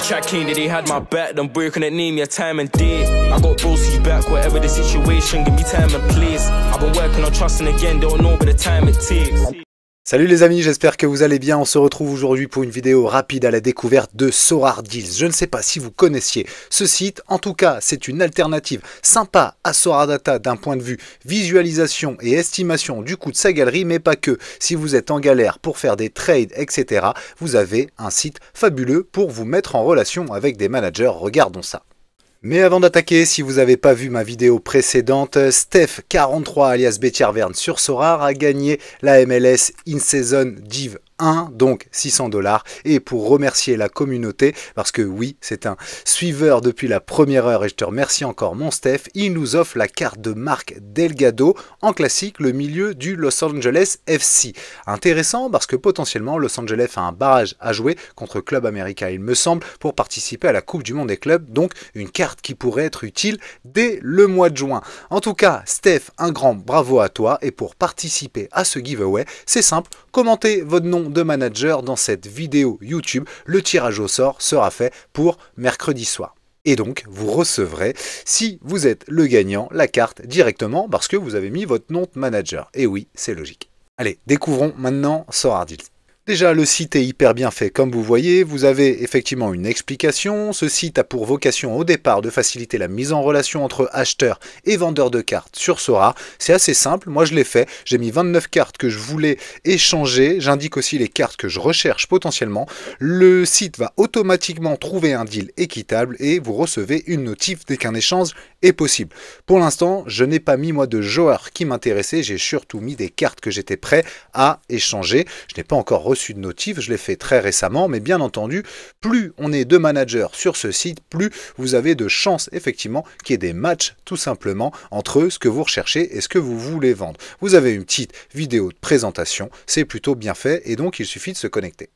The track came that they had my back, them boy couldn't name your time and date. I got bros who's back, whatever the situation, give me time and place. I've been working on trusting again, don't know but the time it takes. Salut les amis, j'espère que vous allez bien. On se retrouve aujourd'hui pour une vidéo rapide à la découverte de Sorare Deals. Je ne sais pas si vous connaissiez ce site, en tout cas c'est une alternative sympa à Sorare Data d'un point de vue visualisation et estimation du coût de sa galerie, mais pas que. Si vous êtes en galère pour faire des trades, etc., vous avez un site fabuleux pour vous mettre en relation avec des managers. Regardons ça. Mais avant d'attaquer, si vous n'avez pas vu ma vidéo précédente, Steph43 alias Betjervern sur Sorare a gagné la MLS In-Season Div 1, donc 600 $. Et pour remercier la communauté, parce que oui, c'est un suiveur depuis la première heure et je te remercie encore mon Steph, il nous offre la carte de Marc Delgado en classique, le milieu du Los Angeles FC. Intéressant parce que potentiellement Los Angeles a un barrage à jouer contre Club América, il me semble, pour participer à la Coupe du Monde des clubs, donc une carte qui pourrait être utile dès le mois de juin. En tout cas, Steph, un grand bravo à toi, et pour participer à ce giveaway, c'est simple, commentez votre nom de manager dans cette vidéo YouTube. Le tirage au sort sera fait pour mercredi soir. Et donc, vous recevrez, si vous êtes le gagnant, la carte directement parce que vous avez mis votre nom de manager. Et oui, c'est logique. Allez, découvrons maintenant Sorare Deals. Déjà, le site est hyper bien fait, comme vous voyez, vous avez effectivement une explication. Ce site a pour vocation au départ de faciliter la mise en relation entre acheteurs et vendeurs de cartes sur Sorare. C'est assez simple, moi je l'ai fait, j'ai mis 29 cartes que je voulais échanger, j'indique aussi les cartes que je recherche potentiellement. Le site va automatiquement trouver un deal équitable et vous recevez une notif dès qu'un échange est possible. Pour l'instant, je n'ai pas mis moi de joueurs qui m'intéressaient, j'ai surtout mis des cartes que j'étais prêt à échanger. Je n'ai pas encore reçu de notif, je l'ai fait très récemment, mais bien entendu, plus on est de managers sur ce site, plus vous avez de chances effectivement qu'il y ait des matchs tout simplement entre ce que vous recherchez et ce que vous voulez vendre. Vous avez une petite vidéo de présentation, c'est plutôt bien fait et donc il suffit de se connecter.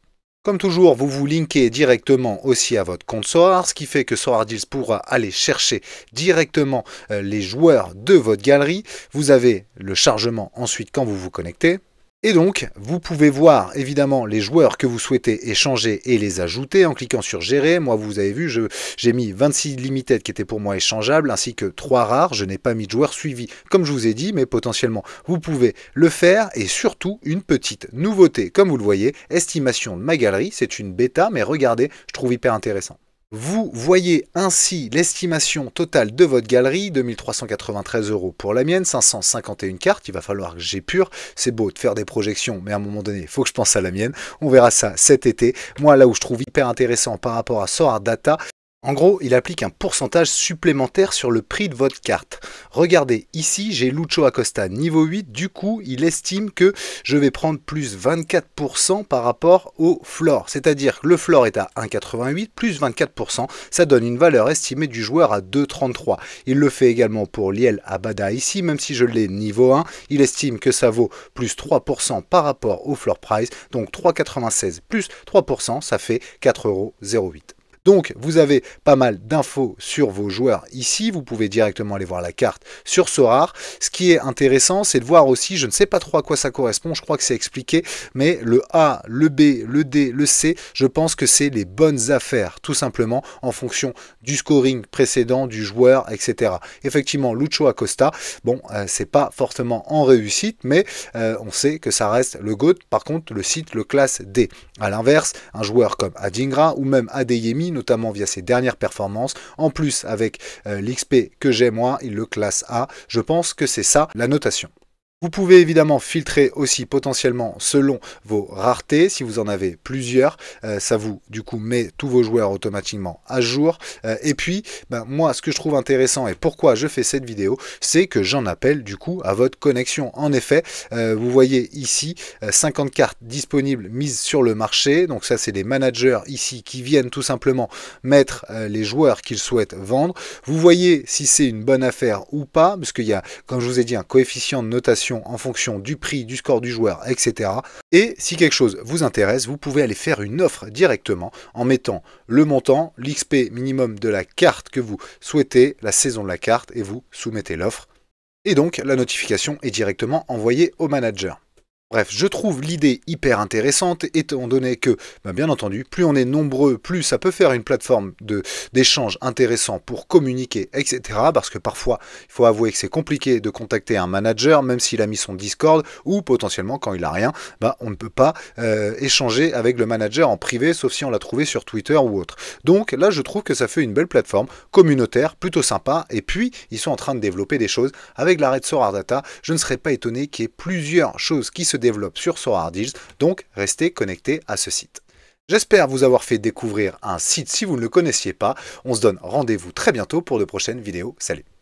Comme toujours, vous vous linkez directement aussi à votre compte Sorare, ce qui fait que Sorare Deals pourra aller chercher directement les joueurs de votre galerie. Vous avez le chargement ensuite quand vous vous connectez. Et donc, vous pouvez voir évidemment les joueurs que vous souhaitez échanger et les ajouter en cliquant sur gérer. Moi, vous avez vu, j'ai mis 26 limited qui étaient pour moi échangeables, ainsi que 3 rares. Je n'ai pas mis de joueurs suivis, comme je vous ai dit, mais potentiellement, vous pouvez le faire. Et surtout, une petite nouveauté, comme vous le voyez, estimation de ma galerie. C'est une bêta, mais regardez, je trouve hyper intéressant. Vous voyez ainsi l'estimation totale de votre galerie, 2393 € pour la mienne, 551 cartes, il va falloir que j'épure, c'est beau de faire des projections, mais à un moment donné, il faut que je pense à la mienne, on verra ça cet été. Moi, là où je trouve hyper intéressant par rapport à Sorare Data, en gros, il applique un pourcentage supplémentaire sur le prix de votre carte. Regardez, ici, j'ai Lucho Acosta niveau 8. Du coup, il estime que je vais prendre plus 24% par rapport au floor. C'est-à-dire que le floor est à 1,88, plus 24%. Ça donne une valeur estimée du joueur à 2,33. Il le fait également pour Liel Abada ici, même si je l'ai niveau 1. Il estime que ça vaut plus 3% par rapport au floor price. Donc 3,96 plus 3%, ça fait 4,08 €. Donc, vous avez pas mal d'infos sur vos joueurs ici. Vous pouvez directement aller voir la carte sur Sorare. Ce qui est intéressant, c'est de voir aussi, je ne sais pas trop à quoi ça correspond, je crois que c'est expliqué, mais le A, le B, le D, le C, je pense que c'est les bonnes affaires, tout simplement, en fonction du scoring précédent, du joueur, etc. Effectivement, Lucho Acosta, bon, c'est pas forcément en réussite, mais on sait que ça reste le GOAT. Par contre, le site le classe D. À l'inverse, un joueur comme Adingra ou même Adeyemi, notamment via ses dernières performances, en plus avec l'XP que j'ai moi, il le classe A. Je pense que c'est ça la notation. Vous pouvez évidemment filtrer aussi potentiellement selon vos raretés. Si vous en avez plusieurs, ça vous du coup met tous vos joueurs automatiquement à jour. Et puis, moi, ce que je trouve intéressant et pourquoi je fais cette vidéo, c'est que j'en appelle du coup à votre connexion. En effet, vous voyez ici 50 cartes disponibles mises sur le marché. Donc ça, c'est des managers ici qui viennent tout simplement mettre les joueurs qu'ils souhaitent vendre. Vous voyez si c'est une bonne affaire ou pas, parce qu'il y a, comme je vous ai dit, un coefficient de notation en fonction du prix, du score du joueur, etc. Et si quelque chose vous intéresse, vous pouvez aller faire une offre directement en mettant le montant, l'XP minimum de la carte que vous souhaitez, la saison de la carte, et vous soumettez l'offre. Et donc, la notification est directement envoyée au manager. Bref, je trouve l'idée hyper intéressante étant donné que, bien entendu, plus on est nombreux, plus ça peut faire une plateforme d'échange intéressant pour communiquer, etc. Parce que parfois, il faut avouer que c'est compliqué de contacter un manager, même s'il a mis son Discord, ou potentiellement quand il n'a rien, on ne peut pas échanger avec le manager en privé, sauf si on l'a trouvé sur Twitter ou autre. Donc là, je trouve que ça fait une belle plateforme communautaire, plutôt sympa, et puis ils sont en train de développer des choses avec l'arrêt de SorareData. Je ne serais pas étonné qu'il y ait plusieurs choses qui se développe sur SorareDeals, donc restez connectés à ce site. J'espère vous avoir fait découvrir un site si vous ne le connaissiez pas. On se donne rendez-vous très bientôt pour de prochaines vidéos. Salut!